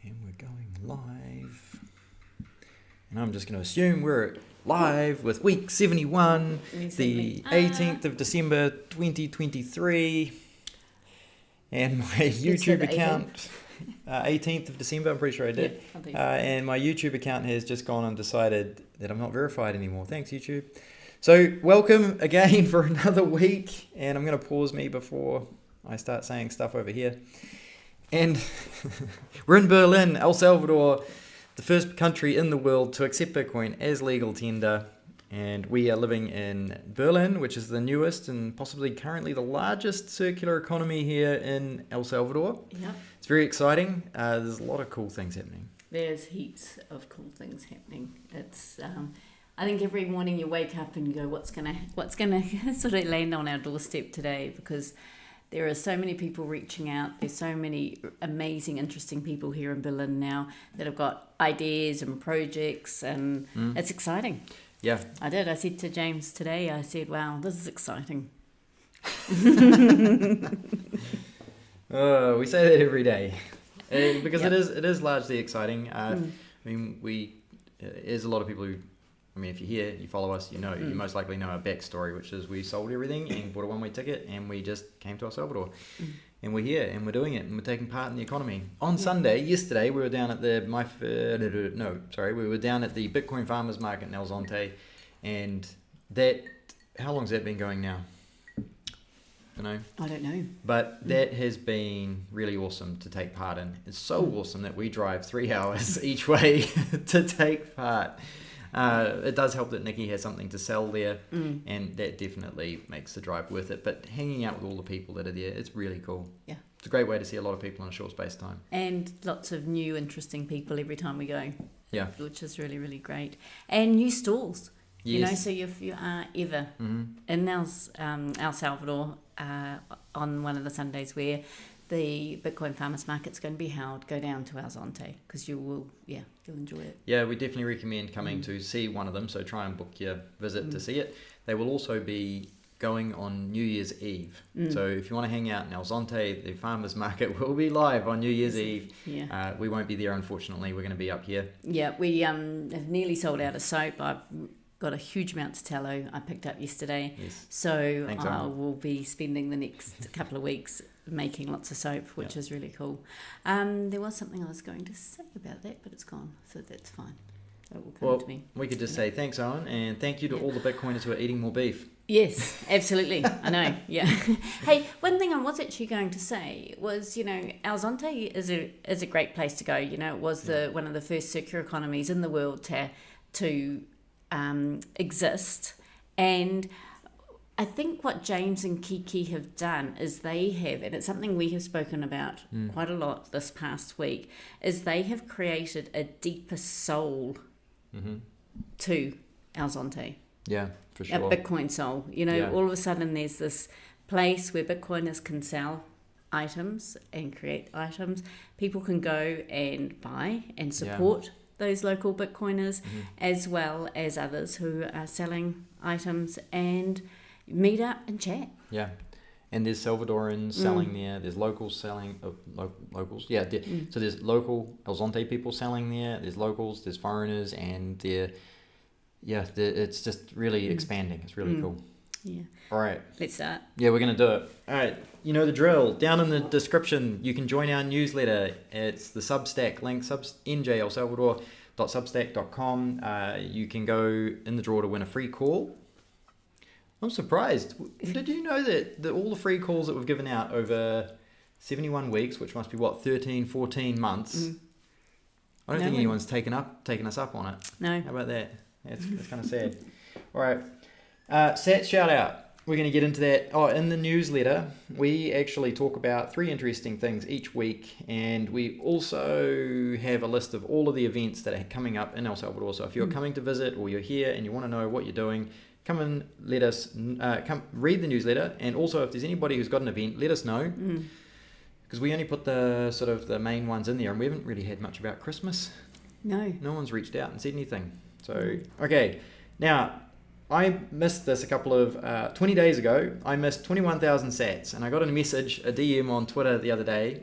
And we're going live. And I'm just going to assume we're live with week 71, the 18th of December 2023. And my YouTube account, 18th of December, I'm pretty sure I did. Yeah, and my YouTube account has just gone and decided that I'm not verified anymore. Thanks, YouTube. So welcome again for another week. And I'm going to pause me before I start saying stuff over here. And we're in Berlin, El Salvador, the first country in the world to accept Bitcoin as legal tender. And we are living in Berlin, which is the newest and possibly currently the largest circular economy here in El Salvador. Yep. It's very exciting. There's a lot of cool things happening. There's heaps of cool things happening. It's I think every morning you wake up and you go, what's gonna sort of land on our doorstep today? Because there are so many people reaching out. There's so many amazing, interesting people here in Berlin now that have got ideas and projects, and it's exciting. Yeah. I said to James today, I said, wow, this is exciting. We say that every day because Yep. it is largely exciting. I mean, there's a lot of people who, I mean, if you're here, you follow us, you most likely know our backstory, which is we sold everything and bought a one-way ticket and we just came to El Salvador. And we're here and we're doing it and we're taking part in the economy. On Sunday, yesterday, we were down at the Bitcoin Farmers Market in El Zonte, and how long's that been going now? I don't know. But that has been really awesome to take part in. It's so awesome that we drive 3 hours each way to take part. It does help that Nikki has something to sell there, and that definitely makes the drive worth it. But hanging out with all the people that are there, it's really cool. Yeah. It's a great way to see a lot of people in a short space of time. And lots of new, interesting people every time we go. Yeah. Which is really, really great. And new stalls. Yes. So if you are ever in El Salvador on one of the Sundays where the Bitcoin Farmers Market's going to be held, go down to El Zonte because you'll enjoy it. Yeah, we definitely recommend coming to see one of them. So try and book your visit to see it. They will also be going on New Year's Eve. So if you want to hang out in El Zonte, the Farmers Market will be live on New Year's Eve. Yeah. We won't be there, unfortunately. We're going to be up here. Yeah, we have nearly sold out of soap. I've got a huge amount to tallow I picked up yesterday. Yes. So Thanks, I will be spending the next couple of weeks making lots of soap, which is really cool. There was something I was going to say about that, but it's gone, so that's fine. It will come to me. We could just say thanks, Owen, and thank you to all the Bitcoiners who are eating more beef. Yes, absolutely. I know, yeah. Hey, one thing I was actually going to say was, El Zonte is a great place to go. It was one of the first circular economies in the world to exist. And I think what James and Kiki have done is and it's something we have spoken about quite a lot this past week, is they have created a deeper soul to El Zonte. Yeah, for sure. A Bitcoin soul. All of a sudden there's this place where Bitcoiners can sell items and create items. People can go and buy and support those local Bitcoiners as well as others who are selling items and meet up and chat. Yeah. And there's Salvadorans selling there. There's locals selling. Locals. Yeah. So there's local El Zonte people selling there. There's locals. There's foreigners, and it's just really expanding. It's really cool. Yeah. All right. Let's start. Yeah, we're gonna do it. All right. You know the drill. Down in the description, you can join our newsletter. It's the Substack link, njelsalvador.substack.com. You can go in the draw to win a free call. I'm surprised. Did you know that all the free calls that we've given out over 71 weeks, which must be 13, 14 months, I don't think anyone's taken us up on it. No. How about that? That's kind of sad. All right. Sat shout out. We're going to get into that. In the newsletter, we actually talk about 3 interesting things each week, and we also have a list of all of the events that are coming up in El Salvador. So if you're coming to visit or you're here and you want to know what you're doing, come and let us come read the newsletter. And also, if there's anybody who's got an event, let us know, because we only put the sort of the main ones in there, and we haven't really had much about Christmas. No one's reached out and said anything. So okay, now I missed this a couple of 20 days ago. I missed 21,000 sats, and I got a message, a DM on Twitter the other day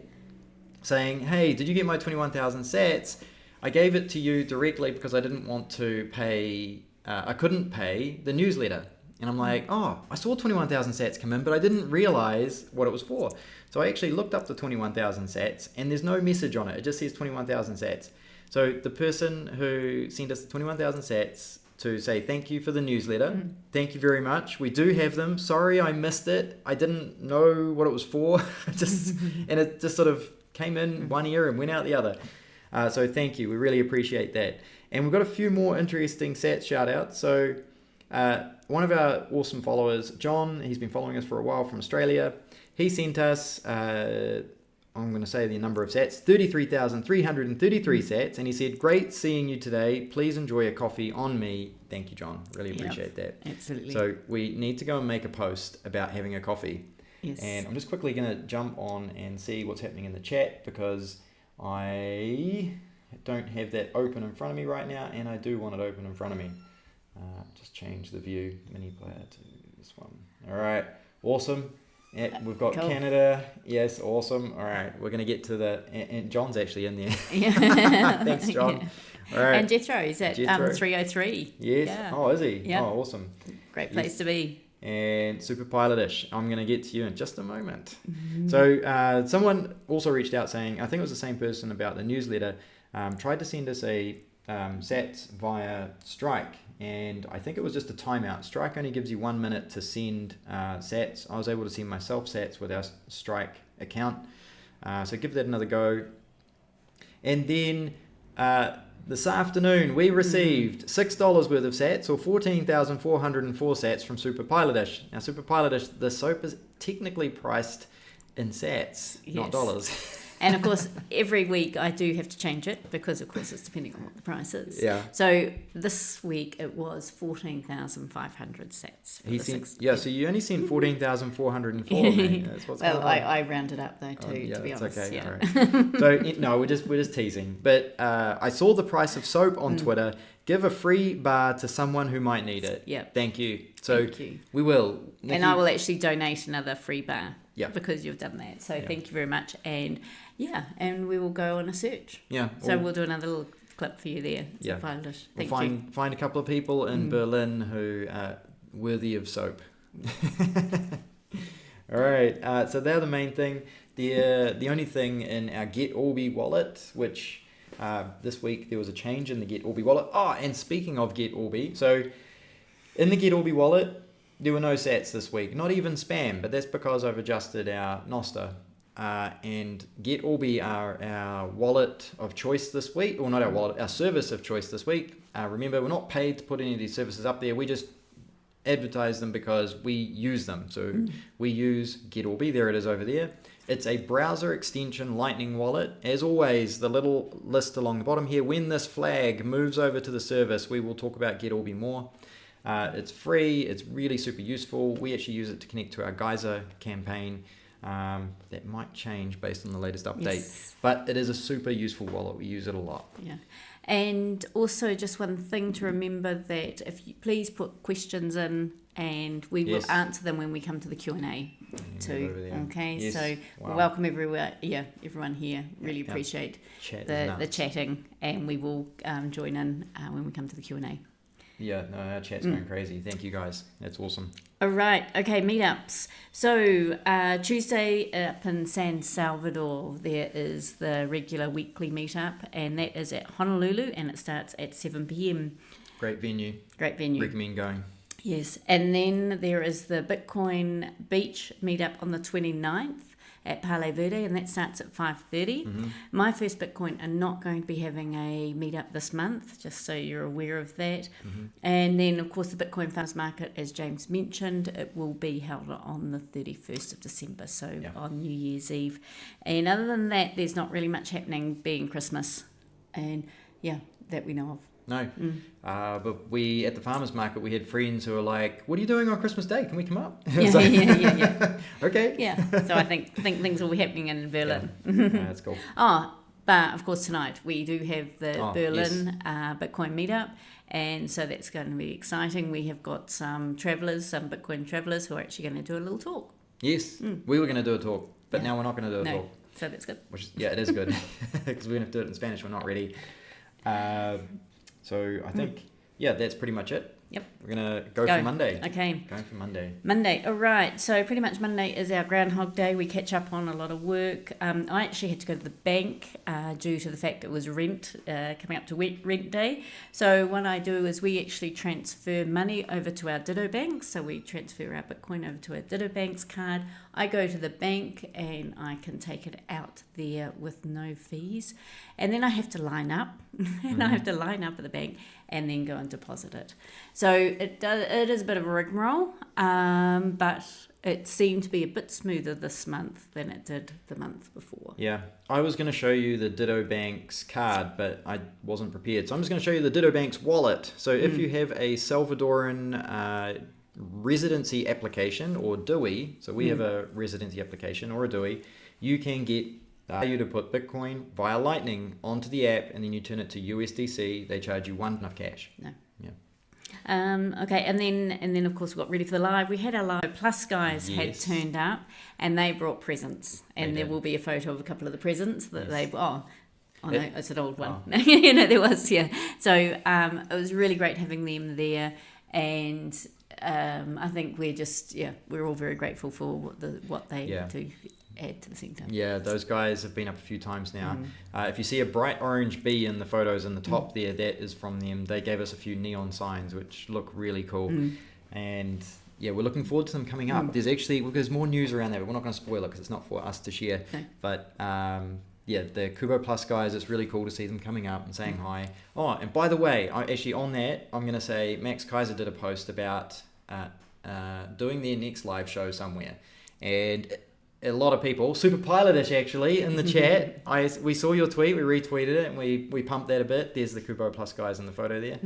saying, hey, did you get my 21,000 sats? I gave it to you directly because I didn't want to pay, I couldn't pay the newsletter. And I'm like, oh, I saw 21,000 sats come in, but I didn't realize what it was for. So I actually looked up the 21,000 sats and there's no message on it. It just says 21,000 sats. So the person who sent us the 21,000 sats to say thank you for the newsletter, thank you very much. We do have them. Sorry, I missed it. I didn't know what it was for. And it just sort of came in one ear and went out the other. So thank you. We really appreciate that. And we've got a few more interesting sats shout outs. So one of our awesome followers, John, he's been following us for a while from Australia. He sent us, I'm going to say the number of sats, 33,333 sats. And he said, great seeing you today. Please enjoy a coffee on me. Thank you, John. Really appreciate that. Absolutely. So we need to go and make a post about having a coffee. Yes. And I'm just quickly going to jump on and see what's happening in the chat because I don't have that open in front of me right now, and I do want it open in front of me. Just change the view mini player to this one. All right, awesome. Yeah, we've got cool. Canada. Yes, awesome. All right, we're going to get to the... And John's actually in there. Thanks, John. Yeah. All right. And Jethro is at 303. Yes. Yeah. Oh, is he? Yeah. Oh, awesome. Great place to be. And Super Pilot-ish. I'm going to get to you in just a moment. So someone also reached out saying, I think it was the same person about the newsletter, tried to send us a sats via Strike. And I think it was just a timeout. Strike only gives you 1 minute to send sats. I was able to send myself sats with our Strike account. So give that another go. And then this afternoon we received $6 worth of sats, or 14,404 sats from Super Pilot-ish. Now Super Pilot-ish, the soap is technically priced in sats, not dollars. And of course, every week I do have to change it because, of course, it's depending on what the price is. Yeah. So this week it was 14,500 sats. So you only sent 14,404. That's what's well, I rounded up though too, to be honest. Okay. Yeah. All right. So no, we're just teasing. But I saw the price of soap on Twitter. Give a free bar to someone who might need it. Yeah. Thank you. So Thank you. We will. Nikki, and I will actually donate another free bar. Yeah. Because you've done that. So thank you very much. And and we will go on a search. Yeah. So we'll do another little clip for you there. Yeah. Thank you. Find a couple of people in Berlin who are worthy of soap. All right. So they're the main thing. The only thing in our Get Alby wallet, which this week there was a change in the Get Alby wallet. Oh, and speaking of Get Alby, so in the Get Alby wallet, there were no sats this week, not even spam, but that's because I've adjusted our Noster. And Get Alby are our wallet of choice this week, or not our wallet, our service of choice this week. Remember, we're not paid to put any of these services up there. We just advertise them because we use them. So we use Get Alby. There it is over there. It's a browser extension Lightning wallet. As always, the little list along the bottom here, when this flag moves over to the service, we will talk about Get Alby more. It's free. It's really super useful. We actually use it to connect to our Geyser campaign. That might change based on the latest update, but it is a super useful wallet. We use it a lot. Yeah. And also just one thing to remember, that if you please put questions in, and we will answer them when we come to the Q&A too. Okay. Yes. So welcome everyone here. Really appreciate the chatting, and we will join in when we come to the Q&A. Yeah, no, our chat's going crazy. Thank you guys. That's awesome. All right. Okay, meetups. So Tuesday up in San Salvador, there is the regular weekly meetup, and that is at Honolulu, and it starts at 7 p.m. Great venue. Recommend going. Yes. And then there is the Bitcoin Beach meetup on the 29th at Pale Verde, and that starts at 5:30. My First Bitcoin are not going to be having a meetup this month, just so you're aware of that. And then, of course, the Bitcoin Farmers Market, as James mentioned, it will be held on the 31st of December, so on New Year's Eve. And other than that, there's not really much happening, being Christmas, and that we know of. No, but we at the farmers market, we had friends who were like, "What are you doing on Christmas Day? Can we come up?" Yeah. Okay. Yeah. So I think things will be happening in Berlin. That's cool. But of course tonight we do have the Berlin Bitcoin meetup, and so that's going to be exciting. We have got some Bitcoin travellers who are actually going to do a little talk. Yes, we were going to do a talk, but now we're not going to do a talk. So that's good. It is good because we're going to do it in Spanish. We're not ready. So I think, that's pretty much it. Yep. We're going to go for Monday. Okay. Going for Monday. Monday. All right. So pretty much Monday is our Groundhog Day. We catch up on a lot of work. I actually had to go to the bank due to the fact it was rent, coming up to rent day. So what I do is we actually transfer money over to our Ditto banks. So we transfer our Bitcoin over to our Ditto banks card. I go to the bank and I can take it out there with no fees. And then I have to line up. And I have to line up at the bank and then go and deposit it. So it is a bit of a rigmarole, but it seemed to be a bit smoother this month than it did the month before. Yeah, I was going to show you the Ditto Banks card, but I wasn't prepared. So I'm just going to show you the Ditto Banks wallet. So if you have a Salvadoran residency application or DUI, so we have a residency application or a DUI, you can get you to put Bitcoin via Lightning onto the app, and then you turn it to USDC. They charge you $1 of cash. No. Yeah. Okay, and then of course we got ready for the live. We had our Live Plus guys had turned up, and they brought presents, and there will be a photo of a couple of the presents that they. Oh no, it's an old one. Oh. There was So it was really great having them there, and I think we're all very grateful for what they do. Add to the centre. Yeah, those guys have been up a few times now. If you see a bright orange bee in the photos in the top there, that is from them. They gave us a few neon signs which look really cool. And we're looking forward to them coming up. There's more news around that, but we're not going to spoil it because it's not for us to share. Okay. But the Kubo Plus guys, it's really cool to see them coming up and saying hi. Oh, and by the way, I'm going to say Max Kaiser did a post about doing their next live show somewhere. And a lot of people, super pilotish actually, in the chat. We saw your tweet, we retweeted it, and we pumped that a bit. There's the Kubo Plus guys in the photo there.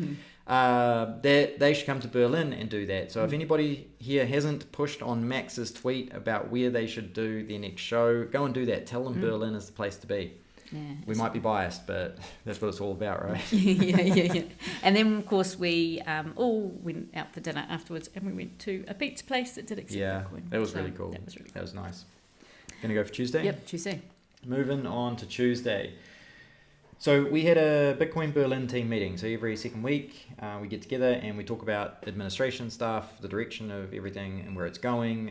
They should come to Berlin and do that. So if anybody here hasn't pushed on Max's tweet about where they should do their next show, go and do that. Tell them Berlin is the place to be. Yeah, we might be biased, but that's what it's all about, right? yeah. And then, of course, we all went out for dinner afterwards, and we went to a pizza place that did accept Bitcoin. That was really cool. That was nice. Gonna go for Tuesday? Yep, Tuesday. Moving on to Tuesday. So we had a Bitcoin Berlin team meeting. So every second week we get together and we talk about administration stuff, the direction of everything and where it's going.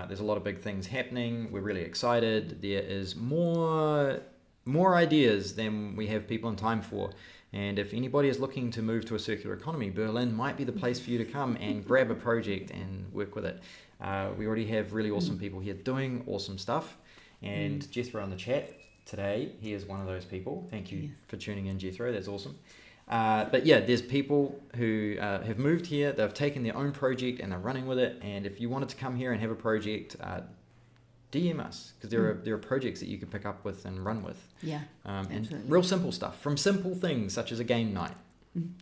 There's a lot of big things happening. We're really excited. There is more ideas than we have people and time for. And if anybody is looking to move to a circular economy, Berlin might be the place for you to come and grab a project and work with it. We already have really awesome people here doing awesome stuff. And Jethro on the chat today, he is one of those people. Thank you for tuning in, Jethro. That's awesome. But there's people who have moved here. They've taken their own project and they're running with it. And if you wanted to come here and have a project, DM us, because there are projects that you could pick up with and run with. Yeah, and real simple stuff, from simple things such as a game night.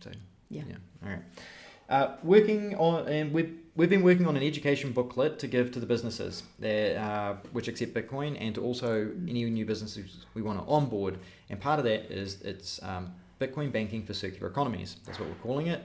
So all right. Working on, and we've been working on an education booklet to give to the businesses that which accept Bitcoin, and to also any new businesses we want to onboard. And part of that is it's Bitcoin banking for circular economies. That's what we're calling it,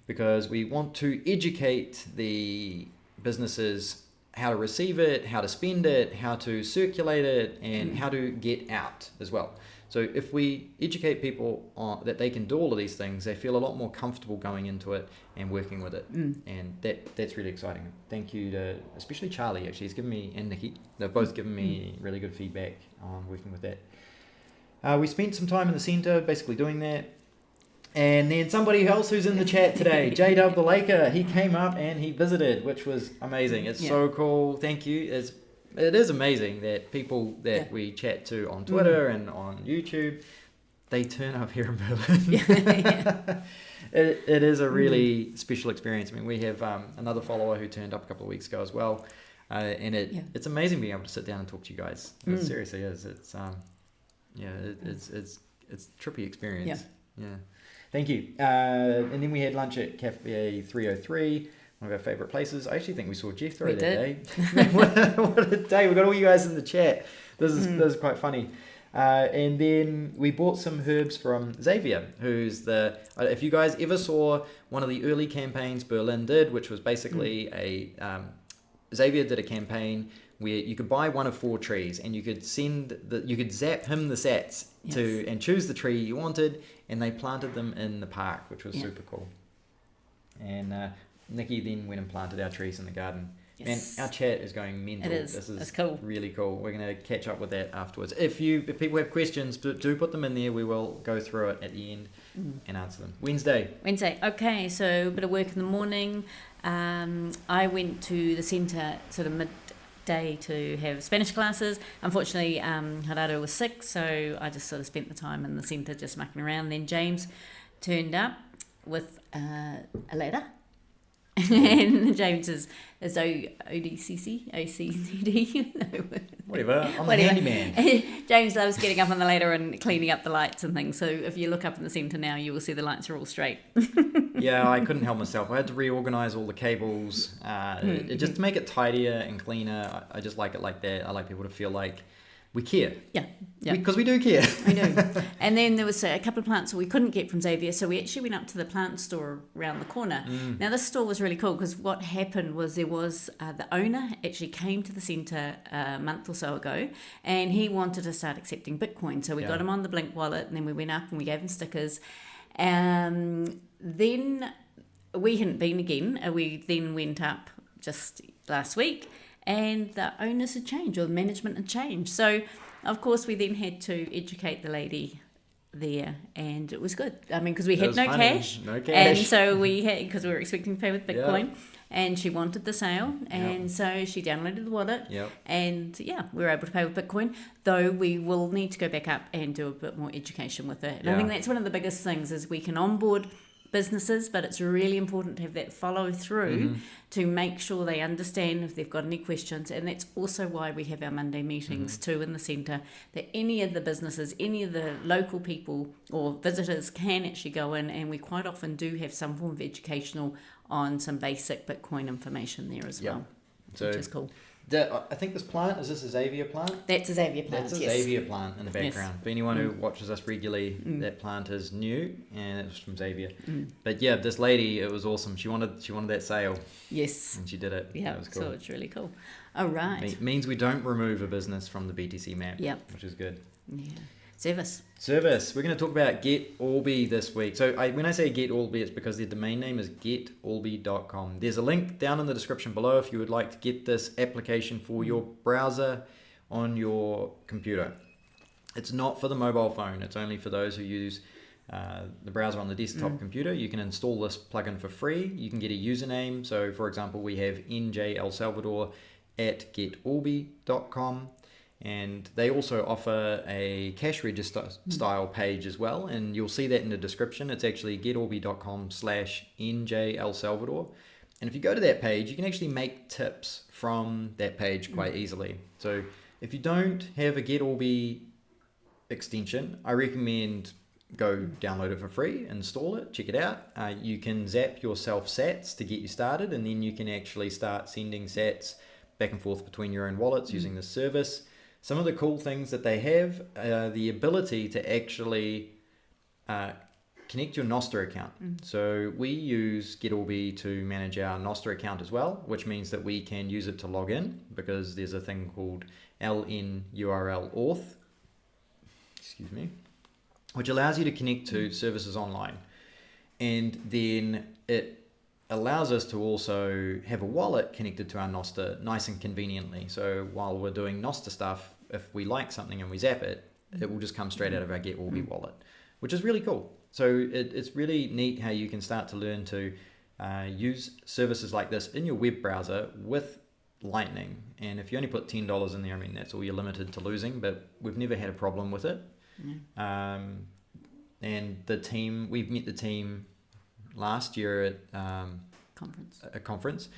because we want to educate the businesses how to receive it, how to spend it, how to circulate it, and how to get out as well. So if we educate people on that they can do all of these things, they feel a lot more comfortable going into it and working with it. And that's really exciting. Thank you to especially Charlie, actually. He's given me, and Nikki, they've both given me really good feedback on working with that. We spent some time in the centre basically doing that. And then somebody else who's in the chat today, J-Dub the Laker, he came up and he visited, which was amazing. It's so cool. Thank you. It is amazing that people that we chat to on Twitter and on YouTube, they turn up here in Berlin. It is a really special experience. I mean, we have another follower who turned up a couple of weeks ago as well. And it's amazing being able to sit down and talk to you guys. It seriously is. It's it's a trippy experience. Yeah. Thank you. And then we had lunch at Cafe 303, one of our favourite places. I actually think we saw Jethro that day. What a day. We've got all you guys in the chat. This is quite funny. And then we bought some herbs from Xavier, who's if you guys ever saw one of the early campaigns Berlin did, which was basically Xavier did a campaign where you could buy one of 4 trees and you could zap him the sats and choose the tree you wanted, and they planted them in the park, which was super cool. And Nikki then went and planted our trees in the garden. Yes. Man, our chat is going mental. It is. It's cool. Really cool. We're going to catch up with that afterwards. If people have questions, do put them in there. We will go through it at the end and answer them. Wednesday. Okay, so a bit of work in the morning. I went to the centre sort of midday to have Spanish classes. Unfortunately, Harado was sick, so I just sort of spent the time in the centre just mucking around. Then James turned up with a ladder. And James is OCD. Whatever, I'm a handyman. James loves getting up on the ladder and cleaning up the lights and things. So if you look up in the centre now, you will see the lights are all straight. Yeah, I couldn't help myself. I had to reorganise all the cables, just to make it tidier and cleaner. I just like it like that. I like people to feel like we care. Yeah. Because we do care. We do. And then there was a couple of plants that we couldn't get from Xavier, so we actually went up to the plant store around the corner. Now, this store was really cool because what happened was there was the owner actually came to the centre a month or so ago, and he wanted to start accepting Bitcoin. So we got him on the Blink wallet, and then we went up and we gave him stickers. Then we hadn't been again. We then went up just last week, and the owners had changed, or the management had changed. So, of course, we then had to educate the lady there, and it was good. I mean, because we had no cash. And so we had, because we were expecting to pay with Bitcoin, and she wanted the sale, and so she downloaded the wallet, and we were able to pay with Bitcoin, though we will need to go back up and do a bit more education with it. And I think that's one of the biggest things is we can onboard businesses, but it's really important to have that follow through to make sure they understand if they've got any questions. And that's also why we have our Monday meetings too in the centre, that any of the businesses, any of the local people or visitors can actually go in, and we quite often do have some form of educational on some basic Bitcoin information there as well, which is cool. I think this plant, is this a Xavier plant? That's a Xavier plant, That's a Xavier plant in the background. For anyone who watches us regularly, that plant is new, and it was from Xavier. But yeah, this lady, it was awesome. She wanted that sale. Yes. And she did it. Yeah, that was cool. So it's really cool. All right. It means we don't remove a business from the BTC map, which is good. Yeah. Service. We're going to talk about Get Alby this week. So when I say Get Alby, it's because their domain name is getalby.com. There's a link down in the description below if you would like to get this application for your browser on your computer. It's not for the mobile phone. It's only for those who use the browser on the desktop computer. You can install this plugin for free. You can get a username. So for example, we have njelsalvador at getalby.com. And they also offer a cash register style page as well, and you'll see that in the description. It's actually getalby.com/njelsalvador. And if you go to that page, you can actually make tips from that page quite easily. So if you don't have a Get Alby extension, I recommend go download it for free, install it, check it out. You can zap yourself sats to get you started, and then you can actually start sending sats back and forth between your own wallets using this service. Some of the cool things that they have are the ability to actually connect your Nostr account. So we use GetAlby to manage our Nostr account as well, which means that we can use it to log in because there's a thing called LNURL auth, which allows you to connect to services online. And then it allows us to also have a wallet connected to our Nostr nice and conveniently. So while we're doing Nostr stuff, if we like something and we zap it, it will just come straight out of our Get Alby wallet, which is really cool. So it's really neat how you can start to learn to use services like this in your web browser with Lightning. And if you only put $10 in there, I mean, that's all you're limited to losing, but we've never had a problem with it. And the team, we've met the team last year at a conference,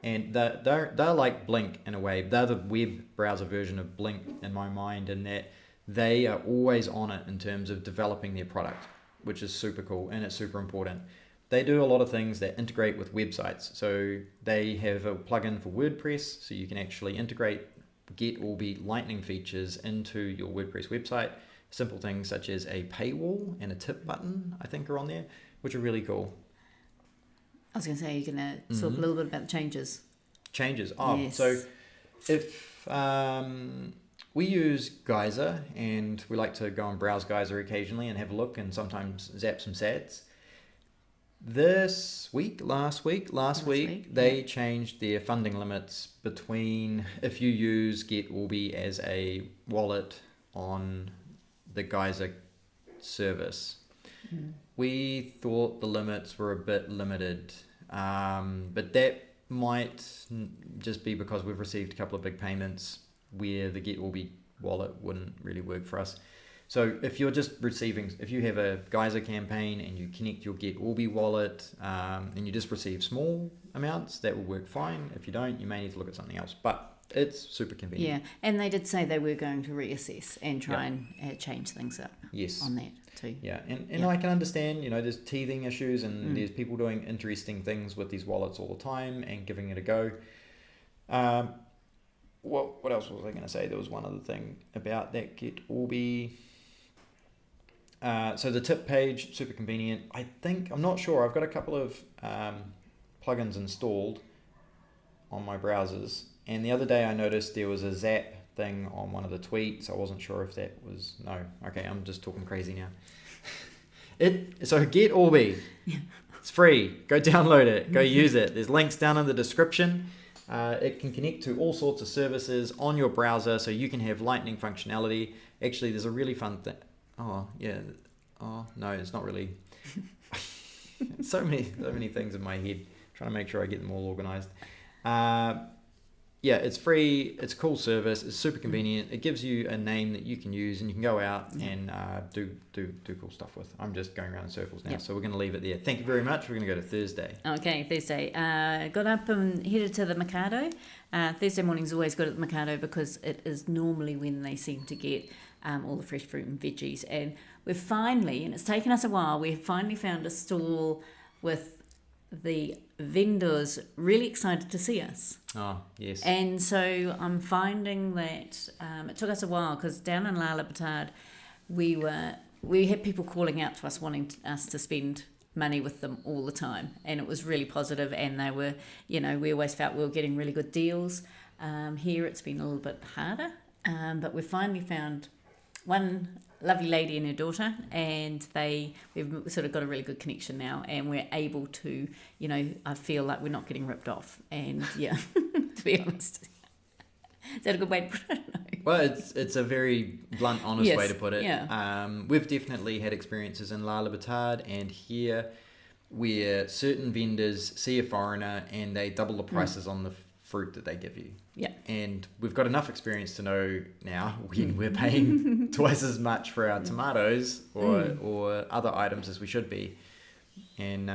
and they're like Blink in a way. They're the web browser version of Blink in my mind, in that they are always on it in terms of developing their product, which is super cool, and it's super important. They do a lot of things that integrate with websites. So they have a plugin for WordPress, so you can actually integrate Get Alby Lightning features into your WordPress website. Simple things such as a paywall and a tip button, I think, are on there, which are really cool. I was going to say, you're going to talk a little bit about the changes. Oh, yes. So if we use Geyser, and we like to go and browse Geyser occasionally and have a look and sometimes zap some sats. Last week, they changed their funding limits between if you use Get Alby as a wallet on the Geyser service. We thought the limits were a bit limited, but that might just be because we've received a couple of big payments where the Get Alby wallet wouldn't really work for us. So if you're just if you have a Geyser campaign and you connect your Get Alby wallet and you just receive small amounts, that will work fine. If you don't, you may need to look at something else. But it's super convenient. Yeah, and they did say they were going to reassess and try and change things up. Yes. On that too. Yeah, and I can understand, there's teething issues and there's people doing interesting things with these wallets all the time and giving it a go. What else was I going to say? There was one other thing about that Get Alby. So the tip page, super convenient. I'm not sure. I've got a couple of plugins installed on my browsers. And the other day I noticed there was a zap thing on one of the tweets. I wasn't sure if that was... No. Okay, I'm just talking crazy now. So Get Alby. It's free. Go download it. Go use it. There's links down in the description. It can connect to all sorts of services on your browser, so you can have lightning functionality. Actually, there's a really fun thing. Oh, yeah. Oh, no, it's not really. so many things in my head. Trying to make sure I get them all organized. Yeah, it's free. It's a cool service. It's super convenient. It gives you a name that you can use and you can go out and do cool stuff with. I'm just going around in circles now, so we're going to leave it there. Thank you very much. We're going to go to Thursday. Okay, Thursday. Got up and headed to the Mercado. Thursday morning's always good at the Mercado because it is normally when they seem to get all the fresh fruit and veggies. And we've finally, and it's taken us a while, we've finally found a stall with the vendors really excited to see us. Oh, yes. And so I'm finding that it took us a while because down in La Libertad, we had people calling out to us wanting us to spend money with them all the time, and it was really positive, and they were, we always felt we were getting really good deals. Here it's been a little bit harder, but we finally found one lovely lady and her daughter, and we've sort of got a really good connection now, and we're able to, I feel like we're not getting ripped off, and to be honest. Is that a good way to put it? No. Well, it's a very blunt, honest way to put it. Yeah. We've definitely had experiences in La Libertad and here where certain vendors see a foreigner and they double the prices on the fruit that they give you. Yeah. And we've got enough experience to know now when we're paying twice as much for our tomatoes or other items as we should be. And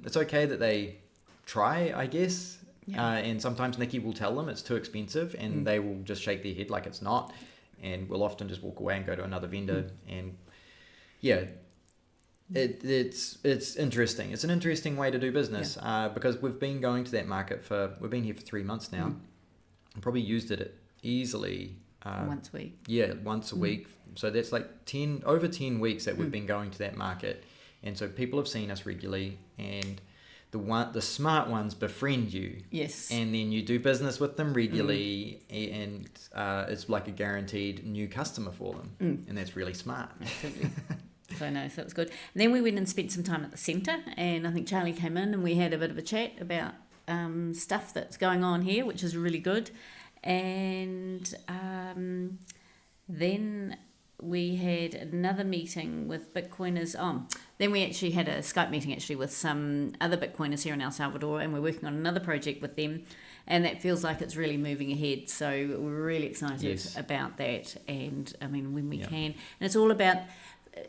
it's okay that they try, I guess. Yeah. And sometimes Nikki will tell them it's too expensive and they will just shake their head like it's not. And we'll often just walk away and go to another vendor. And it's interesting. It's an interesting way to do business because we've been going to that market we've been here for 3 months now. Probably used it easily once a week. Yeah, once a week. So that's like over 10 weeks that we've been going to that market. And so people have seen us regularly, and the smart ones befriend you. Yes. And then you do business with them regularly, and it's like a guaranteed new customer for them. And that's really smart. Absolutely. So that was good. And then we went and spent some time at the centre, and I think Charlie came in and we had a bit of a chat about stuff that's going on here, which is really good. And then we had another meeting with Bitcoiners. Then we actually had a Skype meeting with some other Bitcoiners here in El Salvador, and we're working on another project with them, and that feels like it's really moving ahead. So we're really excited about that. And when we can, and it's all about,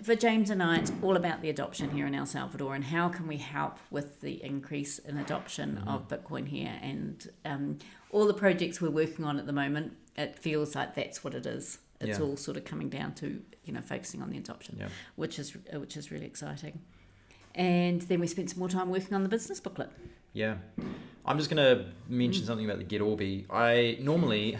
for James and I, it's all about the adoption here in El Salvador and how can we help with the increase in adoption of Bitcoin here. And all the projects we're working on at the moment, it feels like that's what it is. It's all sort of coming down to, focusing on the adoption, which is really exciting. And then we spent some more time working on the business booklet. Yeah. I'm just going to mention something about the Get Alby. Normally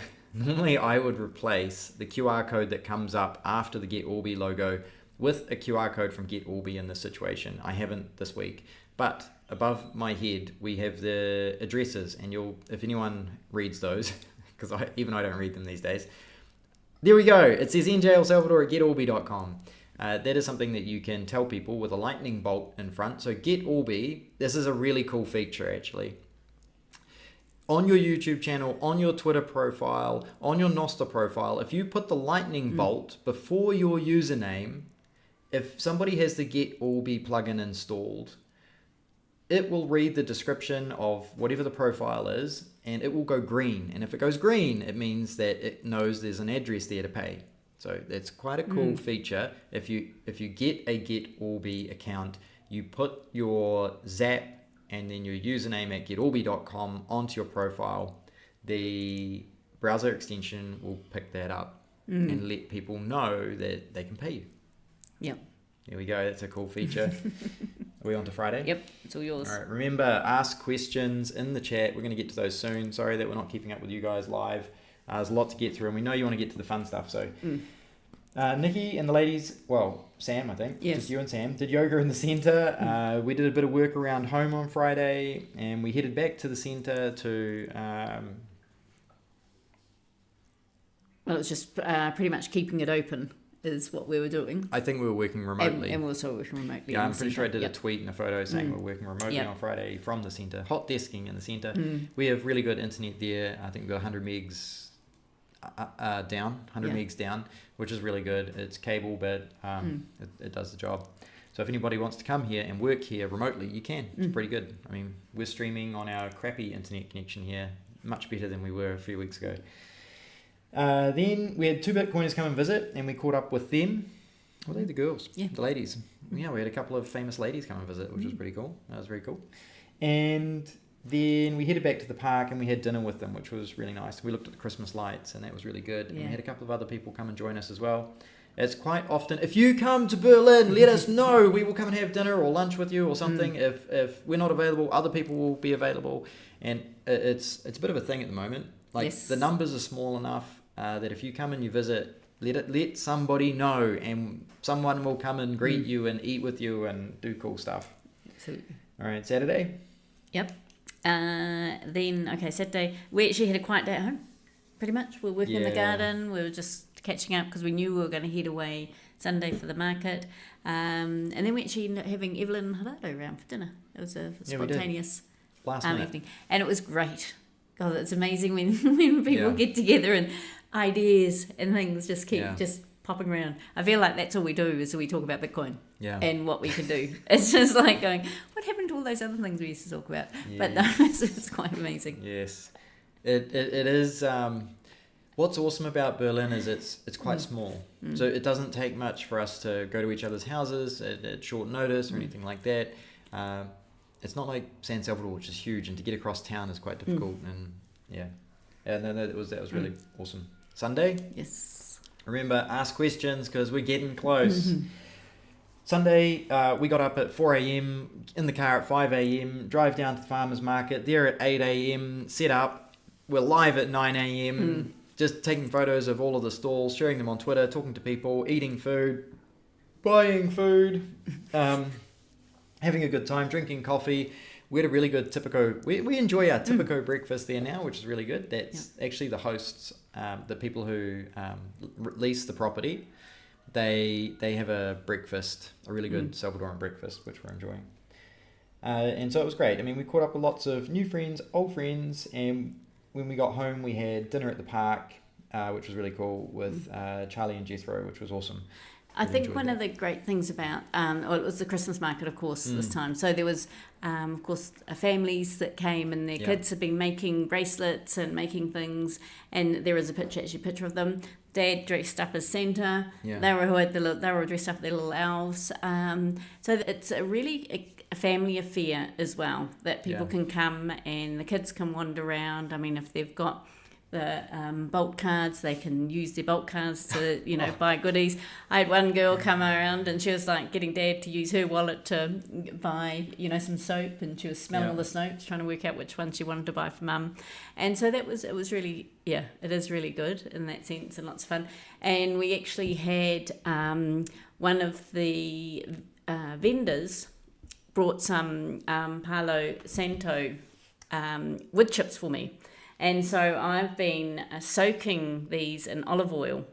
I would replace the QR code that comes up after the Get Alby logo with a QR code from Get Alby in this situation. I haven't this week, but above my head we have the addresses, and if anyone reads those, because I don't read them these days. There we go. It says njelsalvador at getalby.com. That is something that you can tell people with a lightning bolt in front. So Get Alby, this is a really cool feature actually. On your YouTube channel, on your Twitter profile, on your Nostr profile, if you put the lightning bolt before your username, if somebody has the Get Alby plugin installed, it will read the description of whatever the profile is, and it will go green. And if it goes green, it means that it knows there's an address there to pay. So that's quite a cool feature. If you get a Get Alby account, you put your Zap and then your username at getalby.com onto your profile. The browser extension will pick that up and let people know that they can pay you. Yep. There we go. That's a cool feature. Are we on to Friday? Yep. It's all yours. All right. Remember, ask questions in the chat. We're going to get to those soon. Sorry that we're not keeping up with you guys live. There's a lot to get through, and we know you want to get to the fun stuff. So, Nikki and the ladies, well, Sam, I think, just you and Sam, did yoga in the centre. We did a bit of work around home on Friday, and we headed back to the centre to... Well, it's just pretty much keeping it open is what we were doing. I think we were working remotely. And we were also working remotely. Yeah, I'm pretty sure I did a tweet and a photo saying we're working remotely Yep. on Friday from the centre. Hot desking in the centre. We have really good internet there. I think we've got 100 megs down, 100 megs down, which is really good. It's cable, but it does the job. So if anybody wants to come here and work here remotely, you can. It's pretty good. I mean, we're streaming on our crappy internet connection here, much better than we were a few weeks ago. Then we had 2 Bitcoiners come and visit, and we caught up with them. Well, they're the girls, the ladies. Yeah, we had a couple of famous ladies come and visit, which was pretty cool. That was very cool. And then we headed back to the park, and we had dinner with them, which was really nice. We looked at the Christmas lights, and that was really good. And we had a couple of other people come and join us as well. It's quite often, if you come to Berlin, let us know. We will come and have dinner or lunch with you or something. If we're not available, other people will be available. And it's a bit of a thing at the moment. Like the numbers are small enough that if you come and you visit, let somebody know, and someone will come and greet you and eat with you and do cool stuff. Absolutely. All right, Saturday. Yep. Then Saturday we actually had a quiet day at home. Pretty much, we were working in the garden. We were just catching up because we knew we were going to head away Sunday for the market, and then we actually ended up having Evelyn and Gerardo around for dinner. It was a spontaneous last minute evening, and it was great. God, it's amazing when people get together and ideas and things just keep just popping around. I feel like that's all we do is we talk about Bitcoin and what we can do. It's just like going, what happened to all those other things we used to talk about? But no, it's quite amazing. Yes, it is. What's awesome about Berlin is it's quite small, so it doesn't take much for us to go to each other's houses at short notice or anything like that. It's not like San Salvador, which is huge, and to get across town is quite difficult. And that was really awesome. Sunday. Yes. Remember, ask questions because we're getting close. Sunday, we got up at 4 a.m. in the car at 5 a.m. Drive down to the farmers market. There at 8 a.m. Set up. We're live at 9 a.m. Just taking photos of all of the stalls, sharing them on Twitter, talking to people, eating food, buying food, having a good time, drinking coffee. We had a really good Typico. We enjoy our Typico breakfast there now, which is really good. That's actually the hosts, the people who lease the property. They have a breakfast, a really good Salvadoran breakfast, which we're enjoying. And so it was great. I mean, we caught up with lots of new friends, old friends, and when we got home, we had dinner at the park, which was really cool, with Charlie and Jethro, which was awesome. I think one of the great things about, it was the Christmas market, of course, this time. So there was, of course, families that came, and their kids had been making bracelets and making things. And there is a picture of them. Dad dressed up as Santa. Yeah. They were dressed up as their little elves. So it's a really a family affair as well, that people can come and the kids can wander around. I mean, if they've got the Bolt cards, they can use their Bolt cards to buy goodies. I had one girl come around and she was like getting Dad to use her wallet to buy some soap, and she was smelling all the soaps, trying to work out which one she wanted to buy for Mum. And so it was really it is really good in that sense and lots of fun. And we actually had one of the vendors brought some Palo Santo wood chips for me. And so I've been soaking these in olive oil.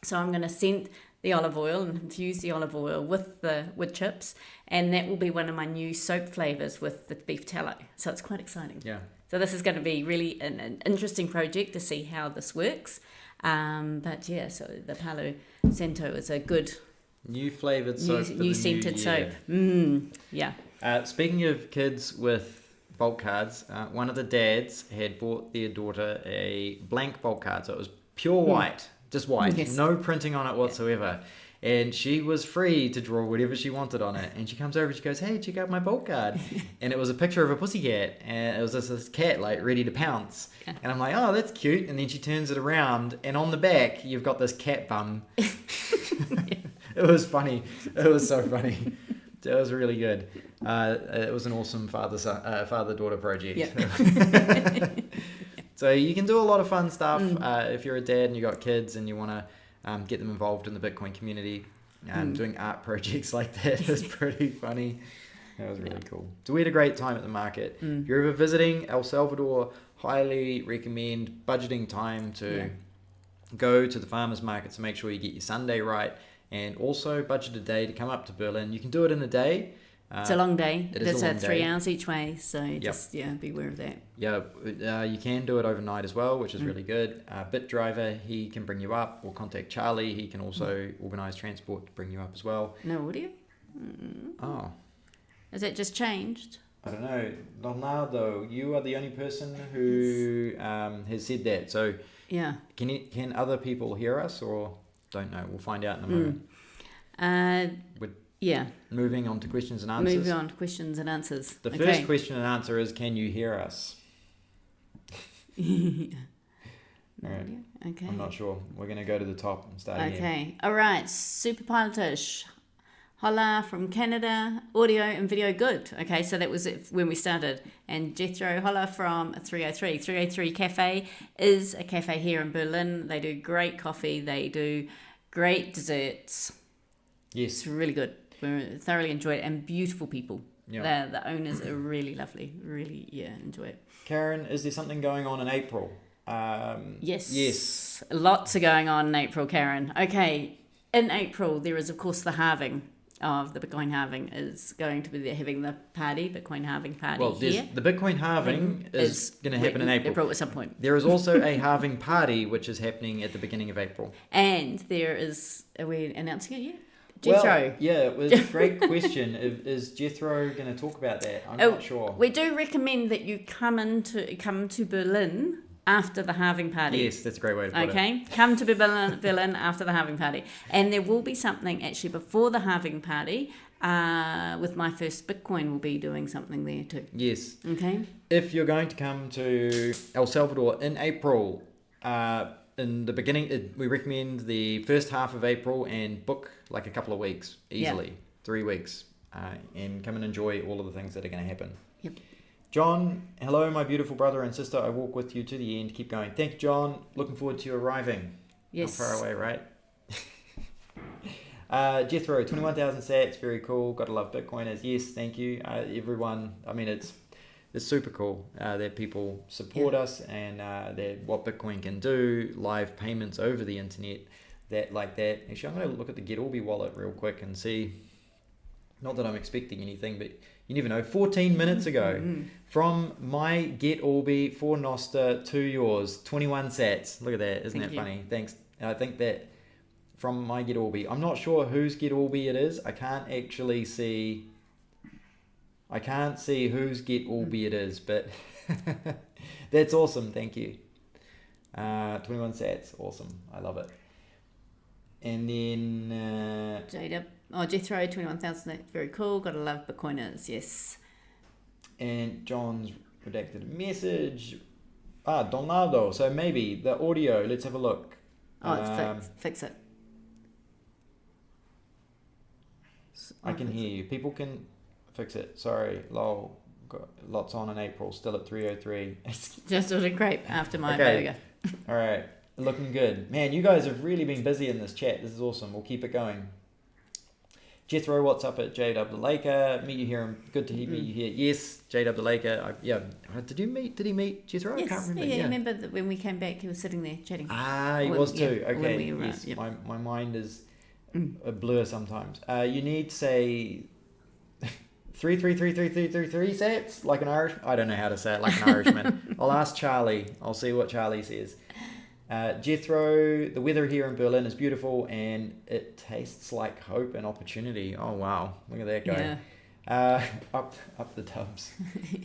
So I'm going to scent the olive oil and infuse the olive oil with the wood chips, and that will be one of my new soap flavors with the beef tallow. So it's quite exciting. Yeah. So this is going to be really an interesting project to see how this works. But yeah, so the Palo Santo is a good New flavoured soap for new the scented new soap. year. Yeah. Speaking of kids with bulk cards, one of the dads had bought their daughter a blank bulk card, so it was pure white, just white, Yes. no printing on it whatsoever. And she was free to draw whatever she wanted on it. And she comes over and she goes, "Hey, check out my bulk card." And it was a picture of a pussycat. And it was this cat, like, ready to pounce. Yeah. And I'm like, "Oh, that's cute." And then she turns it around. And on the back, you've got this cat bum. It was funny. It was so funny. It was really good. It was an awesome father-daughter project. Yeah. So you can do a lot of fun stuff if you're a dad and you got kids and you want to get them involved in the Bitcoin community. Doing art projects like that is pretty funny. That was really cool. So we had a great time at the market. If you're ever visiting El Salvador, highly recommend budgeting time to go to the farmers market to make sure you get your Sunday right, and also budget a day to come up to Berlin. You can do it in a day. It's a long day. It's a long 3 day. hours each way, so just be aware of that. Yeah, you can do it overnight as well, which is really good. BitDriver, he can bring you up, or contact Charlie. He can also organise transport to bring you up as well. No audio? Oh, Has that just changed? I don't know. Leonardo, you are the only person who has said that. So Yeah. can other people hear us, or don't know? We'll find out in a moment. Yeah. Moving on to questions and answers. Moving on to questions and answers. The first question and answer is, can you hear us? No All right. audio? Okay. I'm not sure. We're going to go to the top and start again. Okay. All right. Super Pilotish. Holla from Canada. Audio and video good. Okay, so that was it when we started. And Jethro, holla from 303. 303 Cafe is a cafe here in Berlin. They do great coffee. They do great desserts. Yes. It's really good. We thoroughly enjoy it. And beautiful people. Yeah. The owners are really lovely. Really, enjoy it. Karen, is there something going on in April? Yes. Lots are going on in April, Karen. Okay. In April, there is, of course, the halving of the Bitcoin halving is going to be having the party, Bitcoin halving party Well, here. the Bitcoin halving is going to happen in April. At some point. There is also a halving party, which is happening at the beginning of April. And there is, are we announcing it yet? Jethro. Well, yeah, it was a great question. Is Jethro going to talk about that? I'm not sure. We do recommend that you come to Berlin after the halving party. Yes, that's a great way to put it. Okay, come to Berlin after the halving party. And there will be something actually before the halving party. With My First Bitcoin, we'll be doing something there too. Yes. Okay. If you're going to come to El Salvador in April, in the beginning, we recommend the first half of April and book like a couple of weeks, easily, 3 weeks, and come and enjoy all of the things that are going to happen. Yep. John, hello, my beautiful brother and sister. I walk with you to the end. Keep going. Thank you, John. Looking forward to you arriving. Yes. Not far away, right? Jethro, 21,000 sats. Very cool. Gotta love Bitcoiners. Yes, thank you. Everyone, I mean, it's super cool that people support us and that what Bitcoin can do, live payments over the internet, that like that. Actually, I'm going to look at the Get Alby wallet real quick and see. Not that I'm expecting anything, but you never know. 14 minutes ago, from my Get Alby for Nosta to yours, 21 sats. Look at that. Isn't that funny? Thanks. And I think that from my Get Alby, I'm not sure whose Get Alby it is. I can't actually see. I can't see whose Get Alby it is, but that's awesome. Thank you. 21 sats. Awesome. I love it. And then Jethro, 21,000, that's very cool. Gotta love Bitcoiners, yes. And John's redacted a message. Donaldo. So maybe the audio. Let's have a look. Fix it. I can hear you. People can fix it. Sorry, lol. Got lots on in April. Still at 3:03. Just ordered grape after my burger. All right. Looking good. Man, you guys have really been busy in this chat. This is awesome. We'll keep it going. Jethro, what's up at JW the Laker? Meet you here. Good to meet you here. Yes, JW the Laker. Did he meet Jethro? Yes. I can't remember. Yeah, I remember that when we came back, he was sitting there chatting. He was too. Okay. When we were, yes. yep. My mind is a blur sometimes. You need to say 3 sets like an Irish. I don't know how to say it like an Irishman. I'll ask Charlie. I'll see what Charlie says. Jethro, the weather here in Berlin is beautiful and it tastes like hope and opportunity. Oh wow, look at that guy. Yeah. Up the tubs.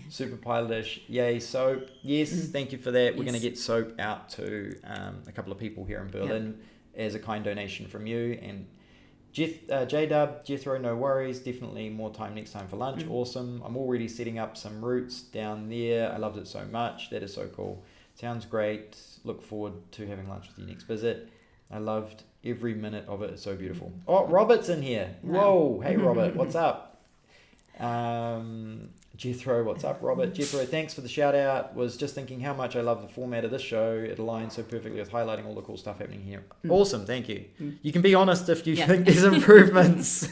Super pilotish. Yay, soap. Yes, thank you for that. We're going to get soap out to a couple of people here in Berlin as a kind donation from you. And J-Dub, Jethro, no worries. Definitely more time next time for lunch. Awesome. I'm already setting up some routes down there. I loved it so much. That is so cool. Sounds great. Look forward to having lunch with you next visit. I loved every minute of it. It's so beautiful. Oh, Robert's in here. Whoa. Hey, Robert. What's up? Jethro, what's up, Robert? Jethro, thanks for the shout out. Was just thinking how much I love the format of this show. It aligns so perfectly with highlighting all the cool stuff happening here. Awesome. Thank you. You can be honest if you think there's improvements.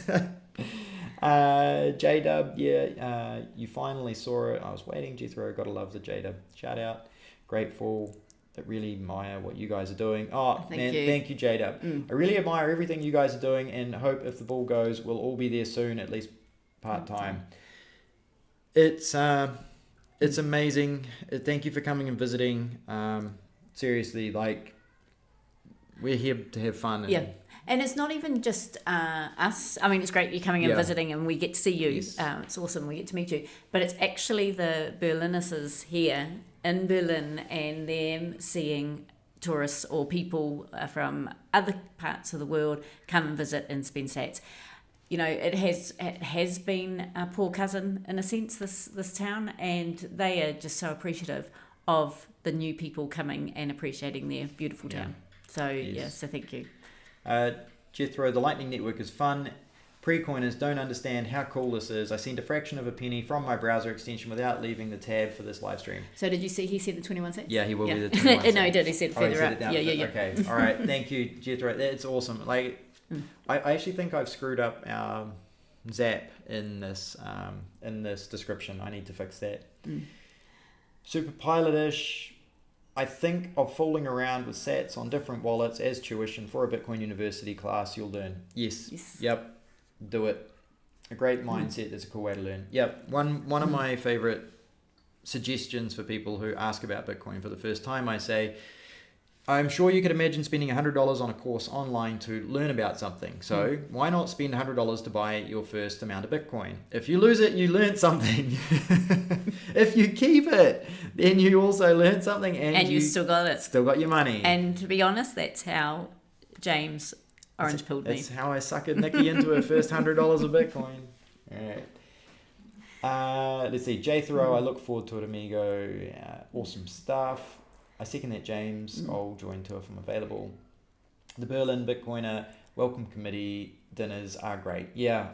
J-Dub, you finally saw it. I was waiting. Jethro, gotta love the J-Dub shout out. Grateful. I really admire what you guys are doing. Thank you, J-Dub. I really admire everything you guys are doing and hope if the ball goes, we'll all be there soon, at least part-time. It's amazing. Thank you for coming and visiting. Seriously, like, we're here to have fun. And it's not even just us. I mean, it's great you're coming and visiting and we get to see you. Yes. It's awesome. We get to meet you. But it's actually the Berliners here in Berlin and them seeing tourists or people from other parts of the world come and visit and spend sats. You know, it has been a poor cousin in a sense, this town, and they are just so appreciative of the new people coming and appreciating their beautiful town. So so thank you. Jethro, the Lightning Network is fun. Pre-coiners don't understand how cool this is. I sent a fraction of a penny from my browser extension without leaving the tab for this live stream. So did you see he said the 21 cents? Yeah, he will be the 21 cents. No, he did. He said further up. Yeah. Okay, all right. Thank you, Jethro. That's awesome. Like, I actually think I've screwed up our Zap in this description. I need to fix that. Super pilotish. I think of fooling around with sats on different wallets as tuition for a Bitcoin University class. You'll learn. Yes. Yep. Do it. A great mindset is a cool way to learn. Yep. One of my favorite suggestions for people who ask about Bitcoin for the first time, I say, I'm sure you could imagine spending $100 on a course online to learn about something. So why not spend $100 to buy your first amount of Bitcoin? If you lose it, you learn something. If you keep it, then you also learn something, and you still got it. Still got your money. And to be honest, that's how James orange pilled me. That's how I suckered Nikki into her first $100 of Bitcoin. All right. Let's see. Jethro, I look forward to it, amigo. Awesome stuff. I second that, James. I'll join too if I'm available. The Berlin Bitcoiner Welcome Committee dinners are great. They're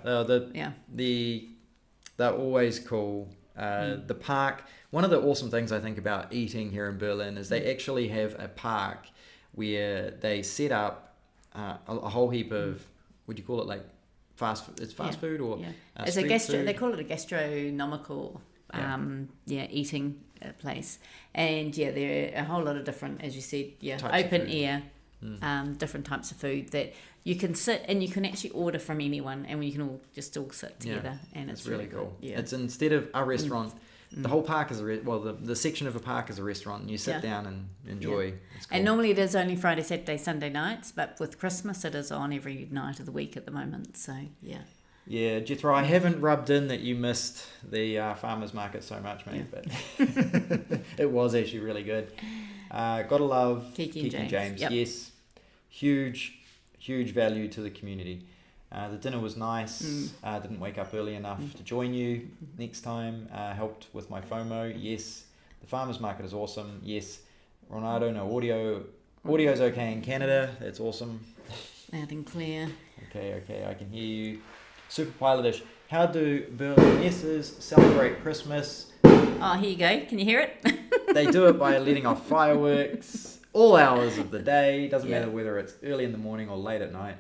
always cool. The park. One of the awesome things I think about eating here in Berlin is they actually have a park where they set up a whole heap of, would you call it like fast food or it's a gastro food? They call it a gastronomical eating place, and there are a whole lot of different, as you said, open air different types of food that you can sit and you can actually order from anyone, and you can all sit together, and it's really cool. It's instead of a restaurant, the whole park is the section of a park is a restaurant, and you sit down and enjoy. It's cool. And normally it is only Friday, Saturday, Sunday nights, but with Christmas it is on every night of the week at the moment. So Yeah, Jethro, I haven't rubbed in that you missed the farmers market so much, mate, but it was actually really good. Gotta love Kiki and James. Yep. Yes, huge value to the community. The dinner was nice. Didn't wake up early enough to join you next time. Helped with my FOMO. Yes. The farmers market is awesome. Yes. Ronaldo, no audio. Audio's okay in Canada. That's awesome. Loud and clear. Okay, I can hear you. Super pilotish. How do Berlinesers celebrate Christmas? Oh, here you go. Can you hear it? They do it by letting off fireworks all hours of the day. Doesn't matter whether it's early in the morning or late at night.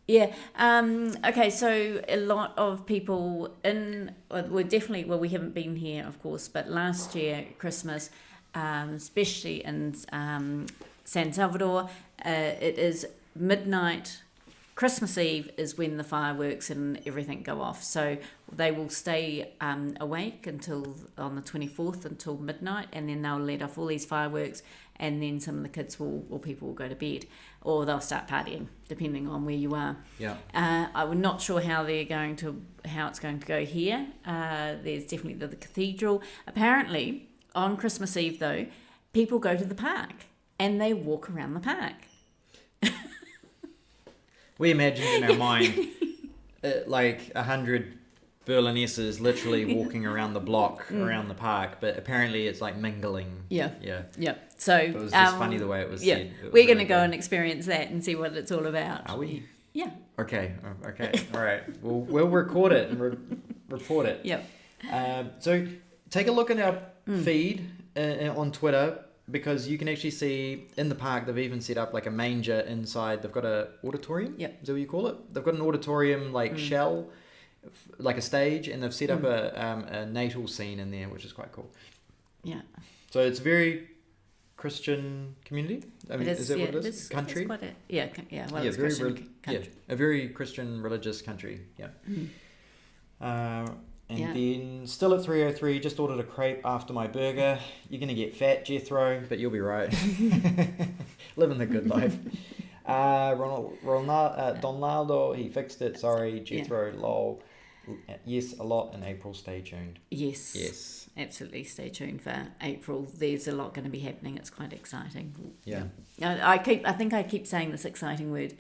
Yeah. Okay. So a lot of people we haven't been here, of course, but last year Christmas, especially in San Salvador, it is midnight. Christmas Eve is when the fireworks and everything go off. So they will stay awake until on the 24th until midnight, and then they'll let off all these fireworks, and then some of the kids or people will go to bed, or they'll start partying, depending on where you are. Yeah. I'm not sure how it's going to go here. There's definitely the cathedral. Apparently, on Christmas Eve though, people go to the park and they walk around the park. We imagined in our mind like 100 Berlinesses literally walking around the block, around the park, but apparently it's like mingling. Yeah. Yeah. Yeah. So It was just funny the way it was said. It was we're going to really go cool. and experience that and see what it's all about. Are we? Yeah. Okay. All right. We'll record it and report it. Yep. So take a look at our feed on Twitter, because you can actually see in the park they've even set up like a manger inside. They've got a auditorium. Yep. Is that what you call it? They've got an auditorium shell, like a stage, and they've set up a natal scene in there, which is quite cool. Yeah. So it's very Christian community. I mean, It is that what it is? Country. It's quite well, Yeah, it's very Christian country. a very Christian religious country. Yeah. And then still at 3:03, just ordered a crepe after my burger. You're gonna get fat, Jethro, but you'll be right. Living the good life. Donaldo, he fixed it. Sorry, Jethro. Lol. Yes, a lot in April. Stay tuned. Yes. Absolutely. Stay tuned for April. There's a lot going to be happening. It's quite exciting. Yeah. I think I keep saying this exciting word,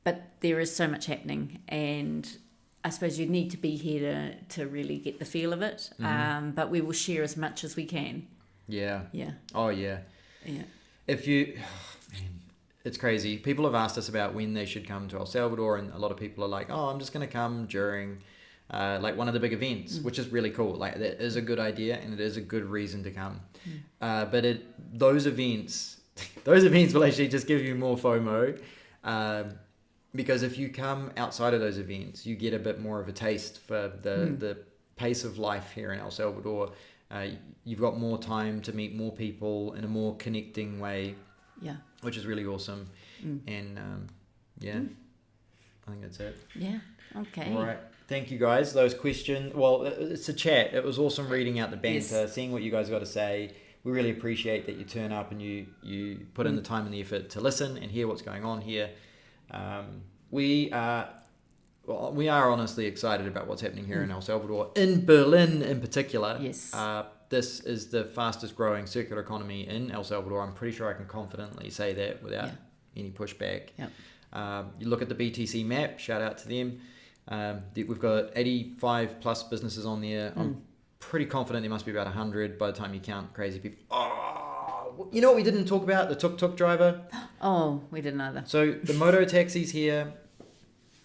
but there is so much happening, and I suppose you need to be here to really get the feel of it. But we will share as much as we can. Yeah. Yeah. Oh yeah. Yeah. Man, it's crazy. People have asked us about when they should come to El Salvador, and a lot of people are like, "Oh, I'm just going to come during like one of the big events," which is really cool. Like, that is a good idea, and it is a good reason to come. But those events will actually just give you more FOMO. Because if you come outside of those events, you get a bit more of a taste for the pace of life here in El Salvador. You've got more time to meet more people in a more connecting way, which is really awesome. And I think that's it. Yeah. Okay. All right. Thank you guys. Those questions. Well, it's a chat. It was awesome reading out the banter, seeing what you guys got to say. We really appreciate that you turn up and you put in the time and the effort to listen and hear what's going on here. We are honestly excited about what's happening here in El Salvador, in Berlin in particular. Yes. This is the fastest growing circular economy in El Salvador. I'm pretty sure I can confidently say that without any pushback. Yep. You look at the BTC map, shout out to them. We've got 85 plus businesses on there. I'm pretty confident there must be about 100 by the time you count crazy people. Oh, you know what we didn't talk about? The tuk-tuk driver. Oh, we didn't either. So the moto taxis here,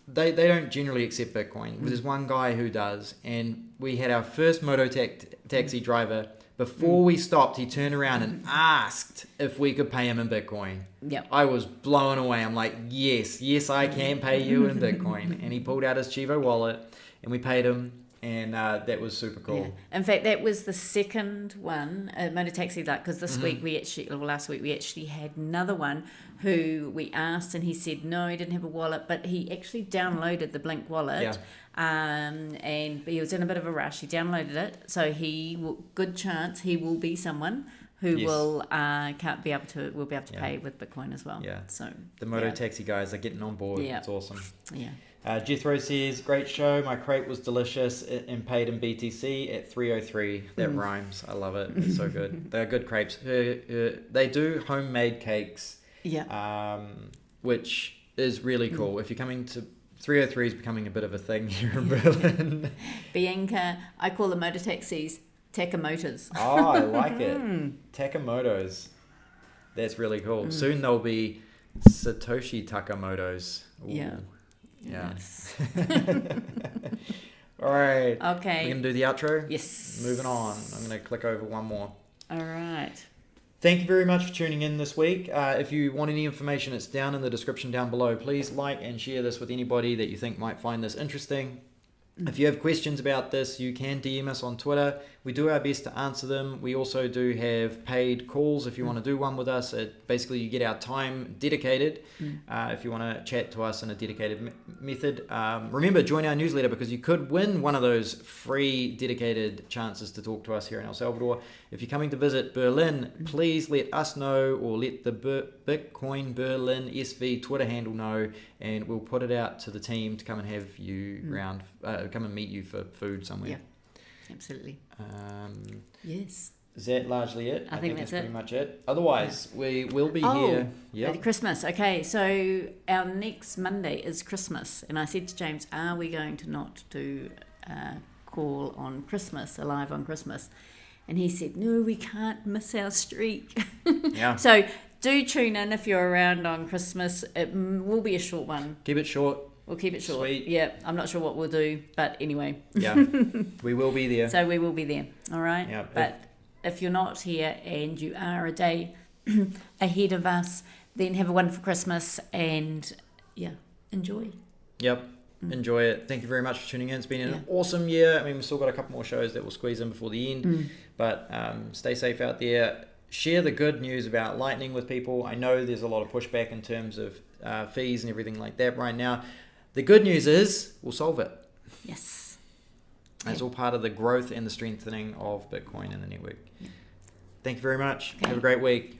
they don't generally accept Bitcoin. There's one guy who does, and we had our first moto taxi driver. Before we stopped, he turned around and asked if we could pay him in Bitcoin. Yep. I was blown away. I'm like, yes, I can pay you in Bitcoin. And he pulled out his Chivo wallet, and we paid him. And that was super cool. Yeah. In fact, that was the second one, motor taxi, because last week we actually had another one who we asked, and he said no, he didn't have a wallet, but he actually downloaded the Blink wallet. Yeah. And he was in a bit of a rush. He downloaded it, so good chance he will be someone who will be able to pay with Bitcoin as well. Yeah. So the moto taxi guys are getting on board. Yeah. It's awesome. Yeah. Jethro says, great show. My crepe was delicious and paid in BTC at 3:03. That rhymes. I love it. It's so good. They're good crepes. They do homemade cakes. Yeah. Which is really cool. If you're coming to 3:03 is becoming a bit of a thing here in Berlin. Bianca, I call the motor taxis Takamotors. Oh, I like it. Takamotos. That's really cool. Soon there'll be Satoshi Takamotos. Ooh. Yeah. Yeah. Yes. All right. Okay. We're going to do the outro? Yes. Moving on. I'm going to click over one more. All right. Thank you very much for tuning in this week. If you want any information, it's down in the description down below. Please like and share this with anybody that you think might find this interesting. If you have questions about this, you can DM us on Twitter. We do our best to answer them. We also do have paid calls if you want to do one with us. Basically, you get our time dedicated if you want to chat to us in a dedicated method. Remember, join our newsletter because you could win one of those free dedicated chances to talk to us here in El Salvador. If you're coming to visit Berlin, please let us know or let the Bitcoin Berlin SV Twitter handle know, and we'll put it out to the team to come and have you come and meet you for food somewhere. Yeah, absolutely. Yes. Is that largely it? I think that's pretty much it. Otherwise, we will be here. Yeah. Christmas. Okay, so our next Monday is Christmas, and I said to James, "Are we going to not do a call on Christmas, a live on Christmas?" And he said, "No, we can't miss our streak." Yeah. So do tune in if you're around on Christmas. It will be a short one. Keep it short. We'll keep it short. Sweet. Yeah, I'm not sure what we'll do, but anyway. Yeah, we will be there. So we will be there. All right. Yeah. But if you're not here and you are a day ahead of us, then have a wonderful Christmas and enjoy. Yep. Enjoy it. Thank you very much for tuning in. It's been an awesome year. I mean, we've still got a couple more shows that we'll squeeze in before the end, but stay safe out there. Share the good news about Lightning with people. I know there's a lot of pushback in terms of fees and everything like that right now. The good news is we'll solve it. Yes. It's all part of the growth and the strengthening of Bitcoin and the network. Thank you very much. Okay. Have a great week.